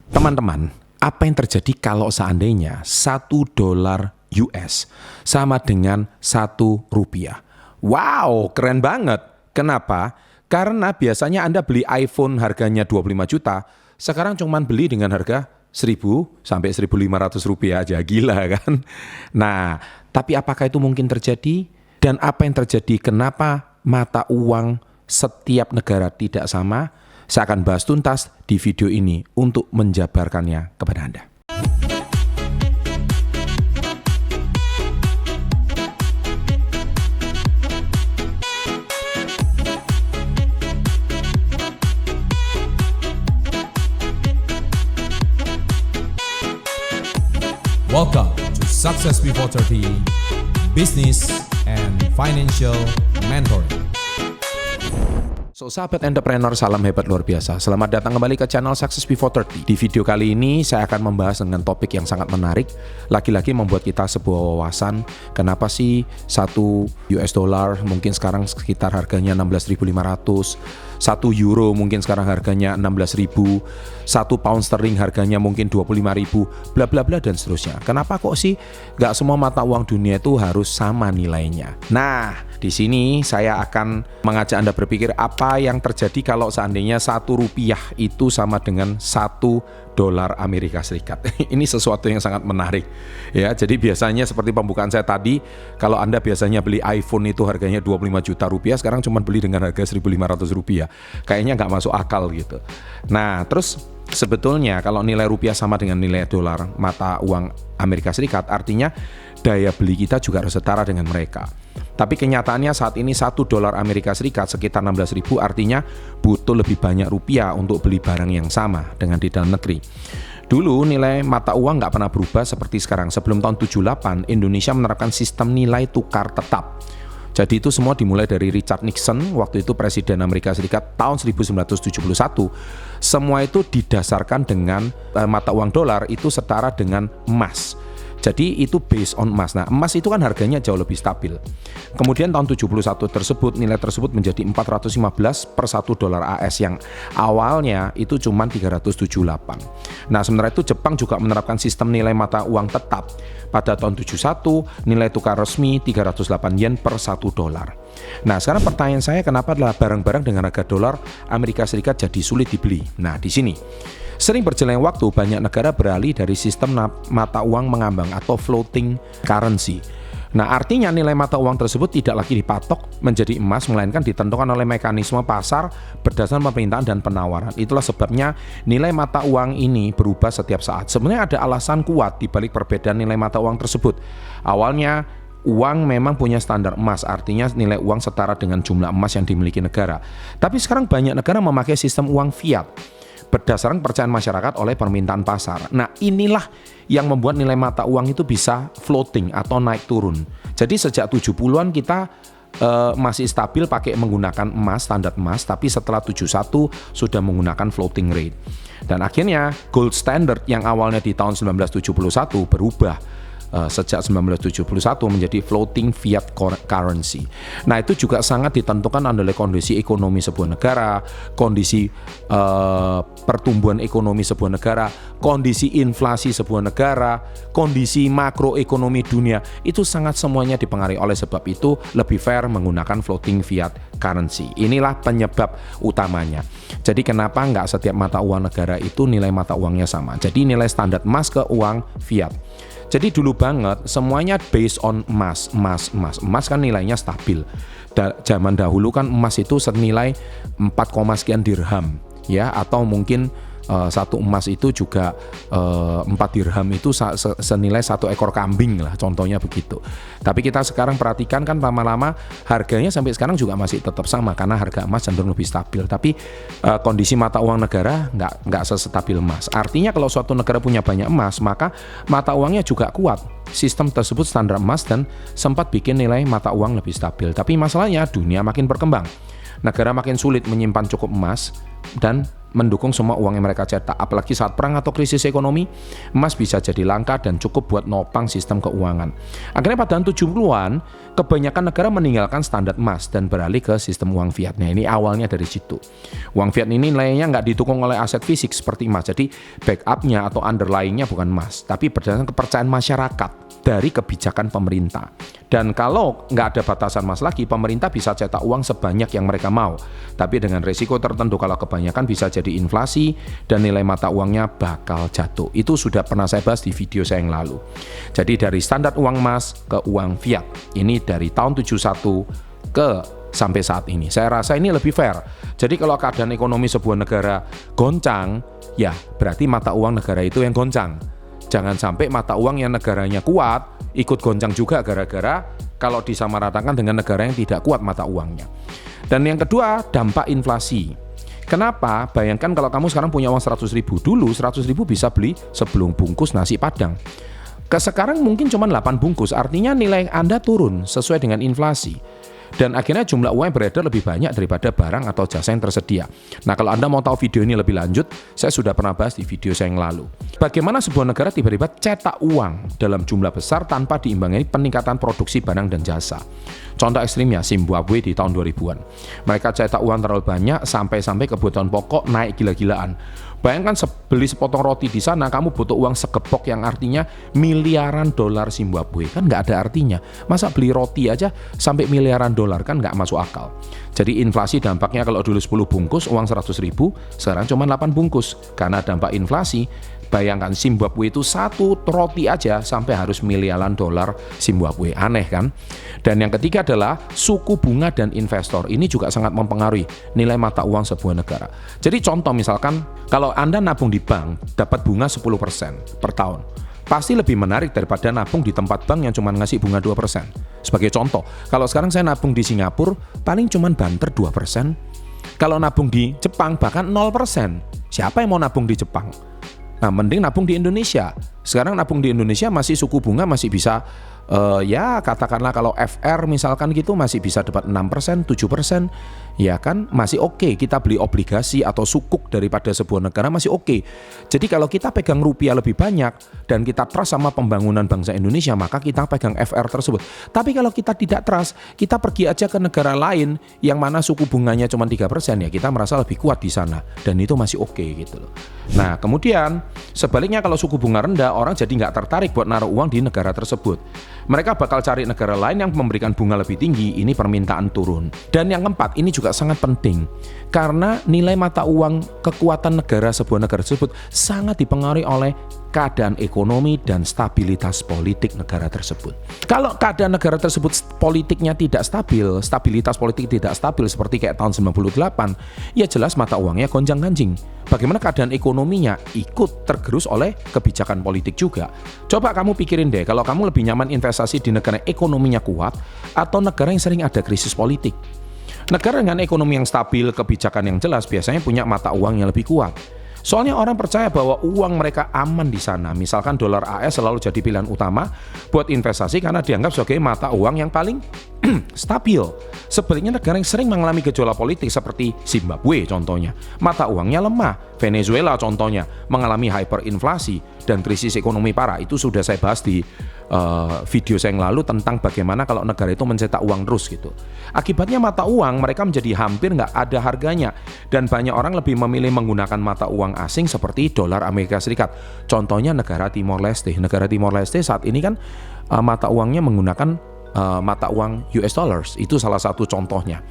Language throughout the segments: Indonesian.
Teman-teman, apa yang terjadi kalau seandainya $1 US sama dengan Rp1? Wow, keren banget. Kenapa? Karena biasanya Anda beli iPhone harganya 25 juta, sekarang cuma beli dengan harga 1.000 sampai Rp1.500 aja. Gila kan? Nah, tapi apakah itu mungkin terjadi? Dan apa yang terjadi? Kenapa mata uang setiap negara tidak sama? Saya akan bahas tuntas di video ini untuk menjabarkannya kepada Anda. Welcome to Success Before 30 Business and Financial Mentoring. So, sahabat entrepreneur, salam hebat luar biasa. Selamat datang kembali ke channel Success Before 30. Di video kali ini saya akan membahas dengan topik yang sangat menarik. Lagi-lagi membuat kita sebuah wawasan. Kenapa sih $1 mungkin sekarang sekitar harganya 16.500, €1 mungkin sekarang harganya 16.000, £1 sterling harganya mungkin 25.000, bla bla bla dan seterusnya. Kenapa kok sih nggak semua mata uang dunia itu harus sama nilainya? Nah, di sini saya akan mengajak Anda berpikir apa yang terjadi kalau seandainya Rp1 itu sama dengan $1 Amerika Serikat. Ini sesuatu yang sangat menarik. Ya, jadi biasanya seperti pembukaan saya tadi, kalau Anda biasanya beli iPhone itu harganya Rp25 juta, sekarang cuma beli dengan harga Rp1.500. Kayaknya nggak masuk akal gitu. Nah, terus sebetulnya kalau nilai rupiah sama dengan nilai dolar mata uang Amerika Serikat, artinya daya beli kita juga harus setara dengan mereka. Tapi kenyataannya saat ini $1 Amerika Serikat sekitar 16.000, artinya butuh lebih banyak rupiah untuk beli barang yang sama dengan di dalam negeri. Dulu nilai mata uang nggak pernah berubah seperti sekarang. Sebelum tahun 78, Indonesia menerapkan sistem nilai tukar tetap. Jadi itu semua dimulai dari Richard Nixon, waktu itu Presiden Amerika Serikat tahun 1971. Semua itu didasarkan dengan mata uang dolar itu setara dengan emas. Jadi itu based on emas. Nah, emas itu kan harganya jauh lebih stabil. Kemudian tahun 71 tersebut, nilai tersebut menjadi 415 per $1 AS yang awalnya itu cuma 378. Nah, sementara itu Jepang juga menerapkan sistem nilai mata uang tetap. Pada tahun 71, nilai tukar resmi 308 yen per $1. Nah, sekarang pertanyaan saya, kenapa adalah barang-barang dengan harga dolar Amerika Serikat jadi sulit dibeli? Nah, di sini sering berjalannya waktu, banyak negara beralih dari sistem mata uang mengambang atau floating currency. Nah, artinya nilai mata uang tersebut tidak lagi dipatok menjadi emas, melainkan ditentukan oleh mekanisme pasar berdasarkan permintaan dan penawaran. Itulah sebabnya nilai mata uang ini berubah setiap saat. Sebenarnya ada alasan kuat di balik perbedaan nilai mata uang tersebut. Awalnya, uang memang punya standar emas, artinya nilai uang setara dengan jumlah emas yang dimiliki negara. Tapi sekarang banyak negara memakai sistem uang fiat berdasarkan kepercayaan masyarakat oleh permintaan pasar. Nah, inilah yang membuat nilai mata uang itu bisa floating atau naik turun. Jadi sejak 70-an kita masih stabil pakai menggunakan emas, standar emas, tapi setelah 71 sudah menggunakan floating rate. Dan akhirnya gold standard yang awalnya di tahun 1971 berubah sejak 1971 menjadi floating fiat currency. Nah, itu juga sangat ditentukan oleh kondisi ekonomi sebuah negara, kondisi pertumbuhan ekonomi sebuah negara, kondisi inflasi sebuah negara, kondisi makroekonomi dunia. Itu sangat semuanya dipengaruhi. Oleh sebab itu lebih fair menggunakan floating fiat currency. Inilah penyebab utamanya. Jadi kenapa nggak setiap mata uang negara itu nilai mata uangnya sama? Jadi nilai standar emas ke uang fiat. Jadi dulu banget semuanya based on emas. Emas kan nilainya stabil. Zaman dahulu kan emas itu senilai 4, sekian dirham, ya, atau mungkin satu emas itu juga 4 dirham itu senilai 1 ekor kambing lah, contohnya begitu. Tapi kita sekarang perhatikan kan lama-lama harganya sampai sekarang juga masih tetap sama karena harga emas cenderung lebih stabil. Tapi kondisi mata uang negara nggak sestabil emas. Artinya kalau suatu negara punya banyak emas, maka mata uangnya juga kuat. Sistem tersebut standar emas dan sempat bikin nilai mata uang lebih stabil. Tapi masalahnya dunia makin berkembang. Negara makin sulit menyimpan cukup emas, dan mendukung semua uang yang mereka cetak. Apalagi saat perang atau krisis ekonomi, emas bisa jadi langka dan cukup buat nopang sistem keuangan. Akhirnya pada tahun 70-an, kebanyakan negara meninggalkan standar emas dan beralih ke sistem uang fiat. Nah, ini awalnya dari situ. Uang fiat ini nilainya nggak didukung oleh aset fisik seperti emas. Jadi backup-nya atau underlying-nya bukan emas, tapi berdasarkan kepercayaan masyarakat dari kebijakan pemerintah. Dan kalau nggak ada batasan emas lagi, pemerintah bisa cetak uang sebanyak yang mereka mau. Tapi dengan risiko tertentu, kalau kebanyakan bisa jadi inflasi dan nilai mata uangnya bakal jatuh. Itu sudah pernah saya bahas di video saya yang lalu. Jadi dari standar uang emas ke uang fiat. Ini dari tahun 71 ke sampai saat ini. Saya rasa ini lebih fair. Jadi kalau keadaan ekonomi sebuah negara goncang, ya berarti mata uang negara itu yang goncang. Jangan sampai mata uang yang negaranya kuat ikut goncang juga gara-gara kalau disamaratakan dengan negara yang tidak kuat mata uangnya. Dan yang kedua, dampak inflasi. Kenapa? Bayangkan kalau kamu sekarang punya uang 100 ribu. Dulu 100 ribu bisa beli sebelum bungkus nasi padang. Sekarang mungkin cuma 8 bungkus, artinya nilai Anda turun sesuai dengan inflasi. Dan akhirnya jumlah uang yang beredar lebih banyak daripada barang atau jasa yang tersedia. Nah, kalau Anda mau tahu video ini lebih lanjut, saya sudah pernah bahas di video saya yang lalu. Bagaimana sebuah negara tiba-tiba cetak uang dalam jumlah besar tanpa diimbangi peningkatan produksi barang dan jasa. Contoh ekstrimnya Zimbabwe di tahun 2000-an. Mereka cetak uang terlalu banyak sampai-sampai kebutuhan pokok naik gila-gilaan. Bayangkan beli sepotong roti di sana, kamu butuh uang segepok yang artinya miliaran dolar Zimbabwe. Kan nggak ada artinya. Masa beli roti aja sampai miliaran dolar, kan nggak masuk akal. Jadi inflasi dampaknya kalau dulu 10 bungkus uang 100 ribu, sekarang cuma 8 bungkus. Karena dampak inflasi, bayangkan Zimbabwe itu satu roti aja sampai harus miliaran dolar Zimbabwe. Aneh kan? Dan yang ketiga adalah suku bunga dan investor. Ini juga sangat mempengaruhi nilai mata uang sebuah negara. Jadi contoh misalkan, kalau Anda nabung di bank dapat bunga 10% per tahun, pasti lebih menarik daripada nabung di tempat bank yang cuma ngasih bunga 2%. Sebagai contoh, kalau sekarang saya nabung di Singapura, paling cuma banter 2%. Kalau nabung di Jepang bahkan 0%. Siapa yang mau nabung di Jepang? Nah, mending nabung di Indonesia. Sekarang nabung di Indonesia masih suku bunga masih bisa ya katakanlah kalau FR misalkan gitu masih bisa dapat 6%, 7%, ya kan masih oke. Kita beli obligasi atau sukuk daripada sebuah negara masih oke. Jadi kalau kita pegang rupiah lebih banyak dan kita trust sama pembangunan bangsa Indonesia, maka kita pegang FR tersebut. Tapi kalau kita tidak trust, kita pergi aja ke negara lain yang mana suku bunganya cuma 3%, ya kita merasa lebih kuat di sana dan itu masih oke gitu loh. Nah, kemudian sebaliknya kalau suku bunga rendah, orang jadi nggak tertarik buat naruh uang di negara tersebut. Mereka bakal cari negara lain yang memberikan bunga lebih tinggi, ini permintaan turun. Dan yang keempat, ini juga sangat penting. Karena nilai mata uang kekuatan negara sebuah negara tersebut sangat dipengaruhi oleh keadaan ekonomi dan stabilitas politik negara tersebut. Kalau keadaan negara tersebut politiknya tidak stabil, stabilitas politik tidak stabil seperti kayak tahun 98, ya jelas mata uangnya gonjang-ganjing. Bagaimana keadaan ekonominya ikut tergerus oleh kebijakan politik juga. Coba kamu pikirin deh, kalau kamu lebih nyaman investasi di negara ekonominya kuat atau negara yang sering ada krisis politik. Negara dengan ekonomi yang stabil, kebijakan yang jelas biasanya punya mata uang yang lebih kuat. Soalnya orang percaya bahwa uang mereka aman di sana. Misalkan dolar AS selalu jadi pilihan utama buat investasi karena dianggap sebagai mata uang yang paling stabil. Sebaliknya negara yang sering mengalami gejolak politik seperti Zimbabwe contohnya, mata uangnya lemah. Venezuela contohnya mengalami hyperinflasi dan krisis ekonomi parah. Itu sudah saya bahas di video saya yang lalu tentang bagaimana kalau negara itu mencetak uang terus gitu. Akibatnya mata uang mereka menjadi hampir nggak ada harganya dan banyak orang lebih memilih menggunakan mata uang asing seperti dolar Amerika Serikat. Contohnya negara Timor Leste. Negara Timor Leste saat ini kan mata uangnya menggunakan mata uang US dollars. Itu salah satu contohnya.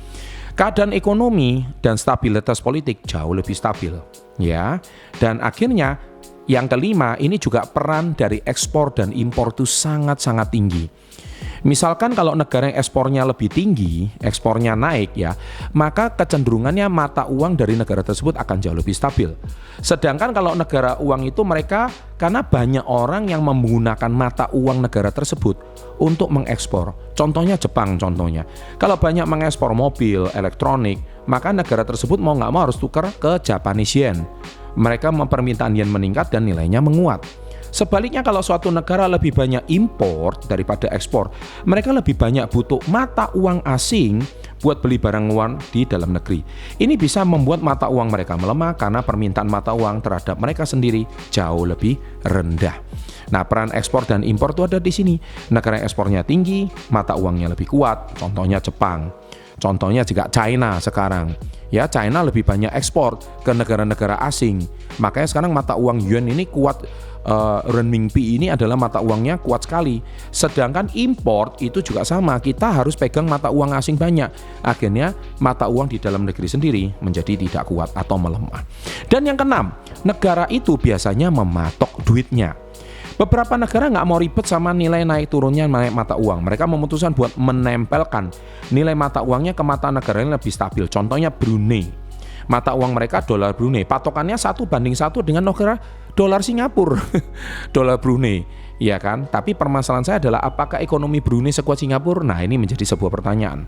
Keadaan ekonomi dan stabilitas politik jauh lebih stabil, ya. Dan akhirnya yang kelima, ini juga peran dari ekspor dan impor itu sangat-sangat tinggi. Misalkan kalau negara yang ekspornya lebih tinggi, ekspornya naik ya, maka kecenderungannya mata uang dari negara tersebut akan jauh lebih stabil. Sedangkan kalau negara uang itu mereka, karena banyak orang yang menggunakan mata uang negara tersebut untuk mengekspor. Contohnya Jepang contohnya. Kalau banyak mengekspor mobil, elektronik, maka negara tersebut mau nggak mau harus tukar ke Japanese yen. Mereka permintaan yen meningkat dan nilainya menguat. Sebaliknya kalau suatu negara lebih banyak impor daripada ekspor, mereka lebih banyak butuh mata uang asing buat beli barang uang di dalam negeri. Ini bisa membuat mata uang mereka melemah karena permintaan mata uang terhadap mereka sendiri jauh lebih rendah. Nah, peran ekspor dan impor itu ada di sini. Negara yang ekspornya tinggi, mata uangnya lebih kuat. Contohnya Jepang. Contohnya juga China sekarang. Ya, China lebih banyak ekspor ke negara-negara asing. Makanya sekarang mata uang yuan ini kuat. Renminbi ini adalah mata uangnya kuat sekali. Sedangkan import itu juga sama. Kita harus pegang mata uang asing banyak. Akhirnya mata uang di dalam negeri sendiri menjadi tidak kuat atau melemah. Dan yang keenam, negara itu biasanya mematok duitnya. Beberapa negara nggak mau ribet sama nilai naik turunnya naik mata uang. Mereka memutuskan buat menempelkan nilai mata uangnya ke mata negara yang lebih stabil. Contohnya Brunei. Mata uang mereka dolar Brunei. Patokannya 1:1 dengan negara dolar Singapura. Dolar Brunei. Ya kan? Tapi permasalahan saya adalah apakah ekonomi Brunei sekuat Singapura? Nah, ini menjadi sebuah pertanyaan.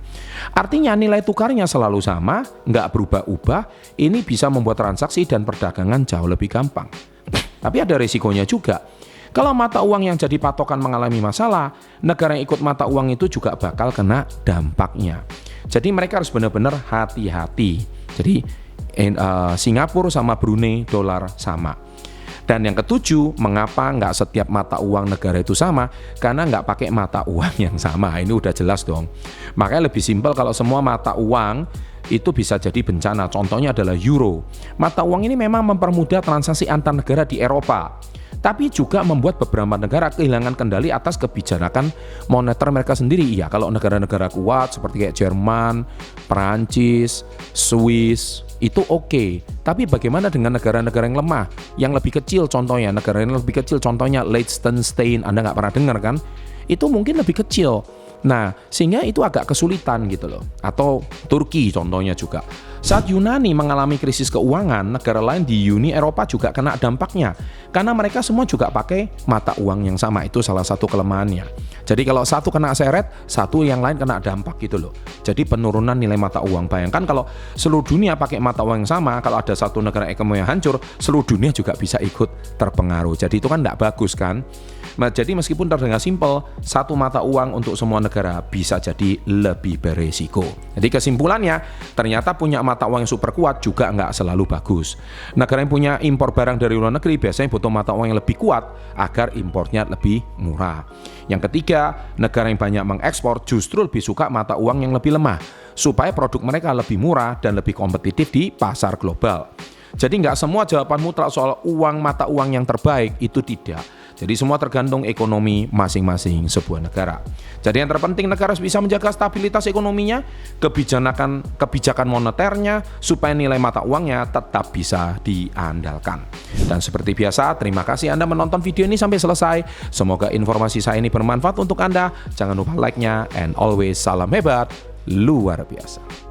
Artinya nilai tukarnya selalu sama, nggak berubah-ubah. Ini bisa membuat transaksi dan perdagangan jauh lebih gampang. Tapi ada resikonya juga. Kalau mata uang yang jadi patokan mengalami masalah, negara yang ikut mata uang itu juga bakal kena dampaknya. Jadi mereka harus benar-benar hati-hati. Jadi Singapura sama Brunei dolar sama. Dan yang ketujuh, mengapa nggak setiap mata uang negara itu sama? Karena nggak pakai mata uang yang sama. Ini udah jelas dong. Makanya lebih simpel kalau semua mata uang itu bisa jadi bencana. Contohnya adalah euro. Mata uang ini memang mempermudah transaksi antar negara di Eropa, tapi juga membuat beberapa negara kehilangan kendali atas kebijakan moneter mereka sendiri. Iya, kalau negara-negara kuat seperti kayak Jerman, Perancis, Swiss, itu oke. Tapi bagaimana dengan negara-negara yang lemah, yang lebih kecil contohnya, negara yang lebih kecil contohnya Liechtenstein, Anda nggak pernah dengar kan? Itu mungkin lebih kecil. Nah, sehingga itu agak kesulitan gitu loh. Atau Turki contohnya juga. Saat Yunani mengalami krisis keuangan, negara lain di Uni Eropa juga kena dampaknya. Karena mereka semua juga pakai mata uang yang sama. Itu salah satu kelemahannya. Jadi kalau satu kena seret, satu yang lain kena dampak gitu loh. Jadi penurunan nilai mata uang. Bayangkan kalau seluruh dunia pakai mata uang yang sama, kalau ada satu negara ekonomi yang hancur, seluruh dunia juga bisa ikut terpengaruh. Jadi itu kan tidak bagus kan. Nah, jadi meskipun terdengar simpel, satu mata uang untuk semua negara bisa jadi lebih beresiko. Jadi kesimpulannya, ternyata punya mata uang yang super kuat juga nggak selalu bagus. Negara yang punya impor barang dari luar negeri biasanya butuh mata uang yang lebih kuat agar impornya lebih murah. Yang ketiga, negara yang banyak mengekspor justru lebih suka mata uang yang lebih lemah, supaya produk mereka lebih murah dan lebih kompetitif di pasar global. Jadi nggak semua jawaban mutlak soal uang mata uang yang terbaik, itu tidak. Jadi semua tergantung ekonomi masing-masing sebuah negara. Jadi yang terpenting negara bisa menjaga stabilitas ekonominya, kebijakan moneternya, supaya nilai mata uangnya tetap bisa diandalkan. Dan seperti biasa, terima kasih Anda menonton video ini sampai selesai. Semoga informasi saya ini bermanfaat untuk Anda. Jangan lupa like-nya, and always salam hebat, luar biasa.